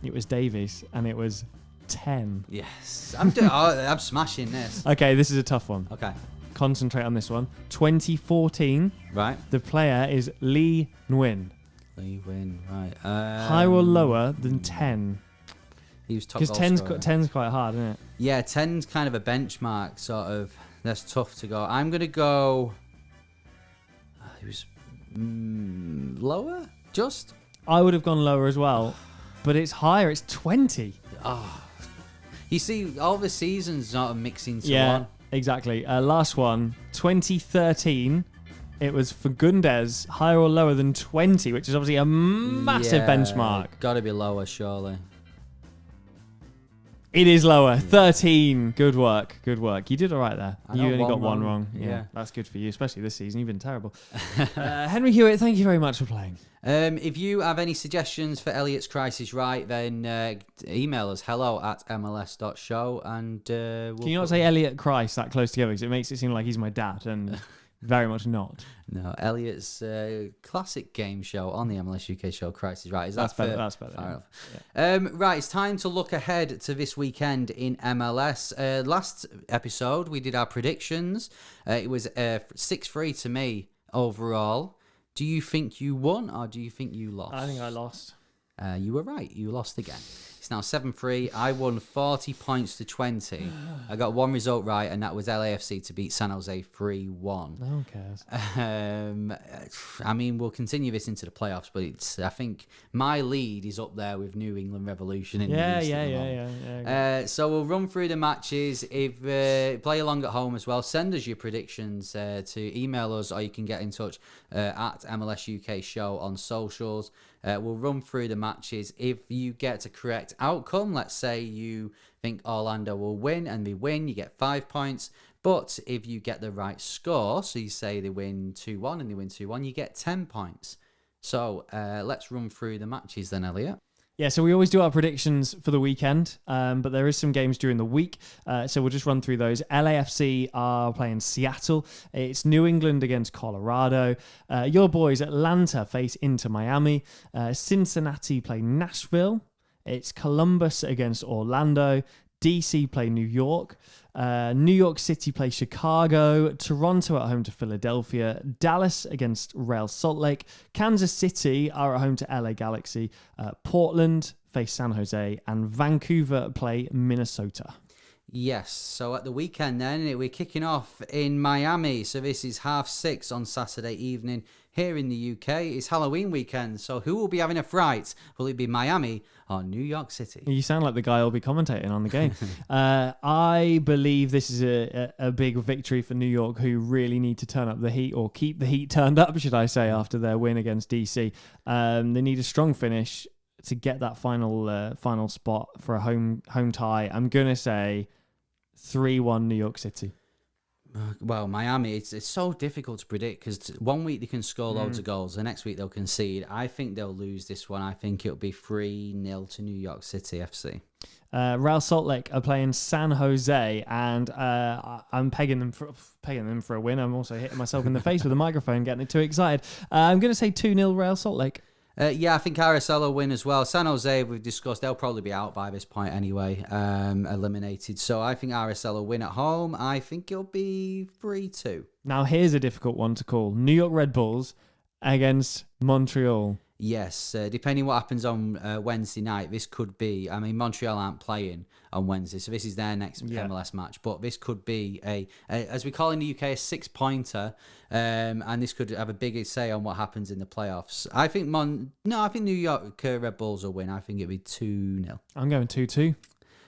It was Davies and it was 10. Yes. I'm smashing this. Okay, this is a tough one. Okay. Concentrate on this one. 2014. Right. The player is Lee Nguyen. Lee Nguyen, right. Higher or lower than 10? He was top goal because scorer. 10's quite hard, isn't it? Yeah, 10's kind of a benchmark, sort of. That's tough to go. I'm going to go... He was lower? Just? I would have gone lower as well, but it's higher. It's 20. Oh. You see, all the seasons sort of mix into one. Exactly. Last one, 2013. It was Fagundes, higher or lower than 20, which is obviously a massive benchmark. Got to be lower, surely. It is lower. 13. Good work. You did all right there. I You know, only got one one wrong. wrong. Yeah, Yeah. that's good for you, especially this season. You've been terrible. Henry Hewitt, thank you very much for playing. If you have any suggestions for Elliot's Kreis is Right, then email us hello@mls.show and we'll Can you not say Elliot Kreis that close together? Because it makes it seem like he's my dad, and very much not. No, Elliot's classic game show on the MLS UK show, Kreis is Right. Is that fair? That's better. Fair enough. Yeah. Right, it's time to look ahead to this weekend in MLS. Last episode, we did our predictions. It was 6-3 to me overall. Do you think you won or do you think you lost? I think I lost. You were right. You lost again. It's now 7-3. I won 40 points to 20. I got one result right, and that was LAFC to beat San Jose 3-1. No one cares. I mean, we'll continue this into the playoffs, but I think my lead is up there with New England Revolution in the East at the moment. So we'll run through the matches. If play along at home as well, send us your predictions to email us, or you can get in touch at MLS UK Show on socials. We'll run through the matches. If you get a correct outcome, let's say you think Orlando will win and they win, you get 5 points. But if you get the right score, so you say they win 2-1 and they win 2-1, you get 10 points. So let's run through the matches then, Elliot. Yeah, so we always do our predictions for the weekend, but there is some games during the week, so we'll just run through those. LAFC are playing Seattle. It's New England against Colorado. Your boys Atlanta face Inter Miami. Cincinnati play Nashville. It's Columbus against Orlando. DC play New York. New York City play Chicago. Toronto at home to Philadelphia. Dallas against Real Salt Lake. Kansas City are at home to LA Galaxy. Portland face San Jose. And Vancouver play Minnesota. Yes, so at the weekend then, we're kicking off in Miami. So this is 6:30 on Saturday evening here in the UK. It's Halloween weekend, so who will be having a fright? Will it be Miami or New York City? You sound like the guy who'll be commentating on the game. I believe this is a big victory for New York, who really need to turn up the heat, or keep the heat turned up, should I say, after their win against DC. They need a strong finish to get that final spot for a home tie. I'm going to say 3-1 New York City. Well, Miami, it's so difficult to predict because one week they can score loads of goals, the next week they'll concede. I think they'll lose this one. I think it'll be 3-0 to New York City FC. Real Salt Lake are playing San Jose, and I'm pegging them for a win. I'm also hitting myself in the face with a microphone, getting too excited. I'm going to say 2-0 Real Salt Lake. Yeah, I think RSL will win as well. San Jose, we've discussed, they'll probably be out by this point anyway, eliminated. So I think RSL will win at home. I think it'll be 3-2. Now, here's a difficult one to call. New York Red Bulls against Montreal. Yes, depending what happens on Wednesday night, this could be, I mean, Montreal aren't playing on Wednesday, so this is their next MLS match, but this could be a as we call in the UK, a 6-pointer, and this could have a big say on what happens in the playoffs. I think I think New York Red Bulls will win. I think it'll be 2-0. I'm going 2-2.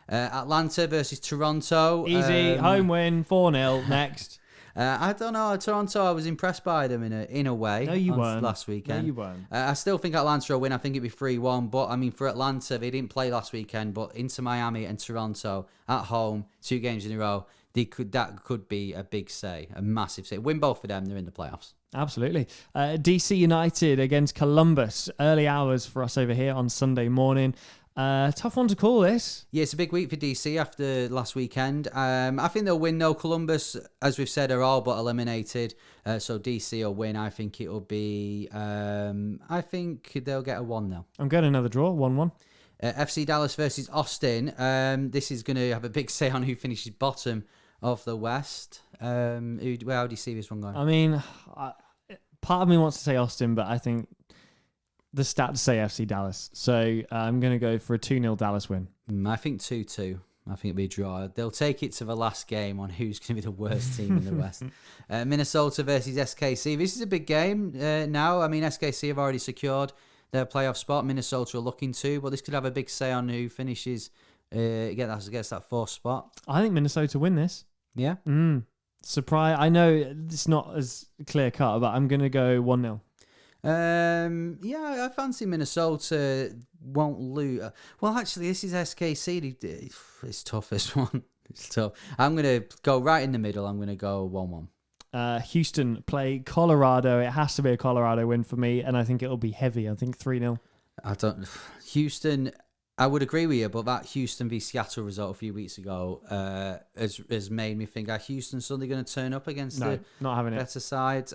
Atlanta versus Toronto. Easy, home win, 4-0, next. I don't know. Toronto, I was impressed by them in a way. No, you weren't. Last weekend. No, you weren't. I still think Atlanta will win. I think it'd be 3-1. But, I mean, for Atlanta, they didn't play last weekend. But Inter Miami and Toronto at home, 2 games in a row, that could be a big say, a massive say. Win both of them, they're in the playoffs. Absolutely. DC United against Columbus. Early hours for us over here on Sunday morning. Tough one to call this. Yeah, it's a big week for DC after last weekend. I think they'll win though. Columbus, as we've said, are all but eliminated. So DC will win. I think it'll be... I think they'll get a 1-0. I'm going another draw, 1-1. FC Dallas versus Austin. This is going to have a big say on who finishes bottom of the West. How do you see this one going? I mean, part of me wants to say Austin, but I think the stats say FC Dallas. So I'm going to go for a 2-0 Dallas win. I think 2-2. I think it'll be a draw. They'll take it to the last game on who's going to be the worst team in the West. Minnesota versus SKC. This is a big game now. I mean, SKC have already secured their playoff spot. Minnesota are looking to, but this could have a big say on who finishes gets that 4th spot. I think Minnesota win this. Yeah? Surprise! I know it's not as clear cut, but I'm going to go 1-0. Yeah, I fancy Minnesota won't lose. Well, actually, this is SKC. It's tough, this one. It's tough. I'm going to go right in the middle. I'm going to go 1-1. Houston play Colorado. It has to be a Colorado win for me, and I think it'll be heavy. I think 3-0. Houston, I would agree with you, but that Houston v Seattle result a few weeks ago has made me think, are Houston suddenly going to turn up against the not having better side?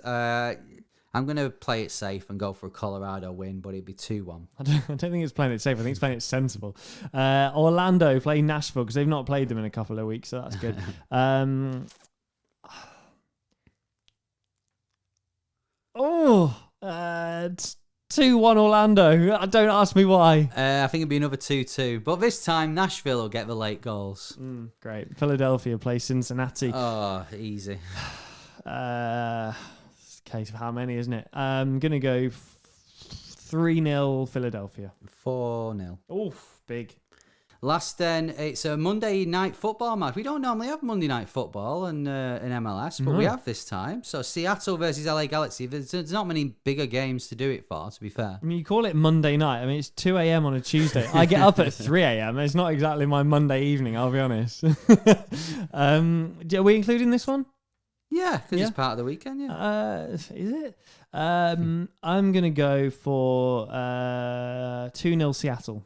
I'm going to play it safe and go for a Colorado win, but it'd be 2-1. I don't think it's playing it safe. I think it's playing it sensible. Orlando play Nashville because they've not played them in a couple of weeks, so that's good. 2-1 Orlando. Don't ask me why. I think it'd be another 2-2. But this time, Nashville will get the late goals. Great. Philadelphia play Cincinnati. Oh, easy. It's a case of how many, isn't it? I'm going to go 3-0 Philadelphia. 4-0. Oof, big. Last then, it's a Monday night football match. We don't normally have Monday night football in MLS, but we have this time. So Seattle versus LA Galaxy. There's not many bigger games to do it for, to be fair. I mean, you call it Monday night. I mean, it's 2 a.m. on a Tuesday. I get up at 3 a.m. It's not exactly my Monday evening, I'll be honest. Are we including this one? Yeah, because it's part of the weekend, yeah. Is it? I'm going to go for 2-0 Seattle.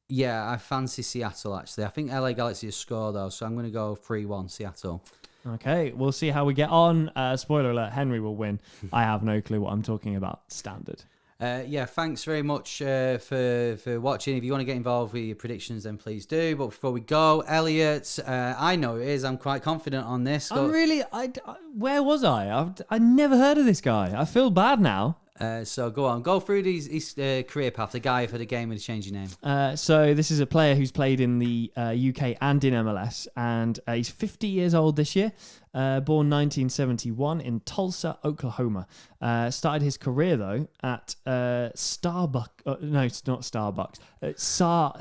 Yeah, I fancy Seattle, actually. I think LA Galaxy has scored, though, so I'm going to go 3-1 Seattle. Okay, we'll see how we get on. Spoiler alert, Henry will win. I have no clue what I'm talking about. Standard. Yeah, thanks very much for watching. If you want to get involved with your predictions, then please do. But before we go, Elliot, I know it is. I'm quite confident on this. Where was I? I never heard of this guy. I feel bad now. So go on, go through his career path. The guy for the game with the changing name. So this is a player who's played in the UK and in MLS, and he's 50 years old this year. Born 1971 in Tulsa, Oklahoma. Started his career though at Starbucks. No, it's not Starbucks.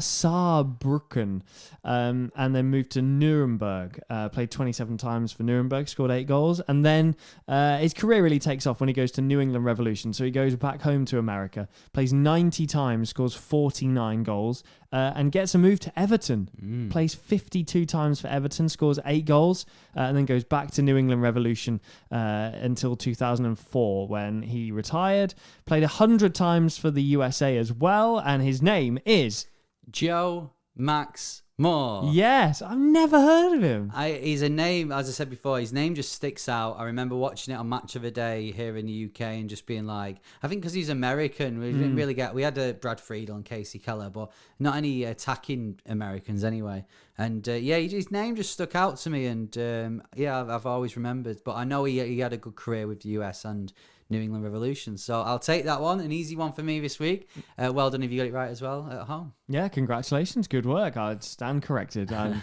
Saarbrücken, and then moved to Nuremberg. Played 27 times for Nuremberg, scored 8 goals, and then his career really takes off when he goes to New England Revolution. So he goes back home to America, plays 90 times, scores 49 goals, and gets a move to Everton. Plays 52 times for Everton, scores 8 goals, and then goes back to New England Revolution until 2004 when he retired. Played 100 times for the USA as well, and his name is Joe Max Moore. Yes, I've never heard of him. He's a name, as I said before, his name just sticks out. I remember watching it on Match of the Day here in the UK and just being like, I think because he's American, we didn't really get, we had Brad Friedel and Casey Keller, but not any attacking Americans anyway. And his name just stuck out to me, and I've always remembered. But I know he had a good career with the US and New England Revolution. So I'll take that one. An easy one for me this week. Well done if you got it right as well at home. Yeah, congratulations. Good work. I'd stand corrected. Come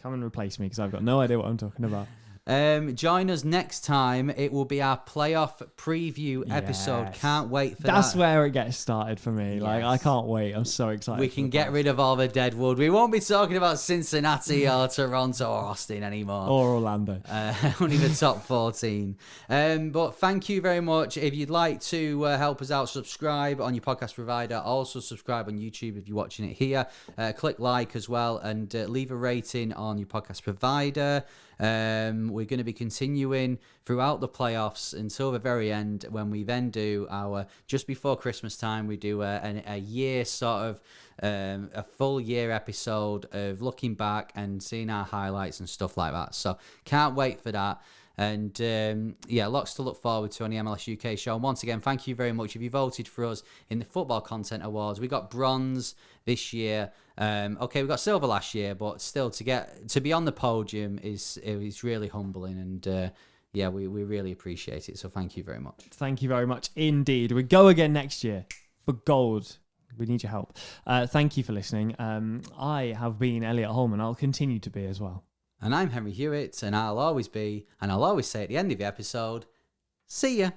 and replace me because I've got no idea what I'm talking about. Join us next time. It will be our playoff preview episode. Can't wait for that. That's where it gets started for me. Yes. Like, I can't wait. I'm so excited. We can get rid of all the dead wood. We won't be talking about Cincinnati or Toronto or Austin anymore. Or Orlando. Only the top 14. But thank you very much. If you'd like to help us out, subscribe on your podcast provider. Also subscribe on YouTube if you're watching it here. Click like as well, and leave a rating on your podcast provider. We're going to be continuing throughout the playoffs until the very end, when we then do our, just before Christmas time, we do a year sort of, a full year episode of looking back and seeing our highlights and stuff like that. So can't wait for that. And lots to look forward to on the MLS UK show. And once again, thank you very much. If you voted for us in the Football Content Awards, we got bronze this year. We got silver last year, but still to be on the podium is really humbling, and we really appreciate it. So thank you very much. Thank you very much indeed. We go again next year for gold. We need your help. Thank you for listening. I have been Elliot Holman. I'll continue to be as well. And I'm Henry Hewitt, and I'll always be, and I'll always say at the end of the episode, see ya.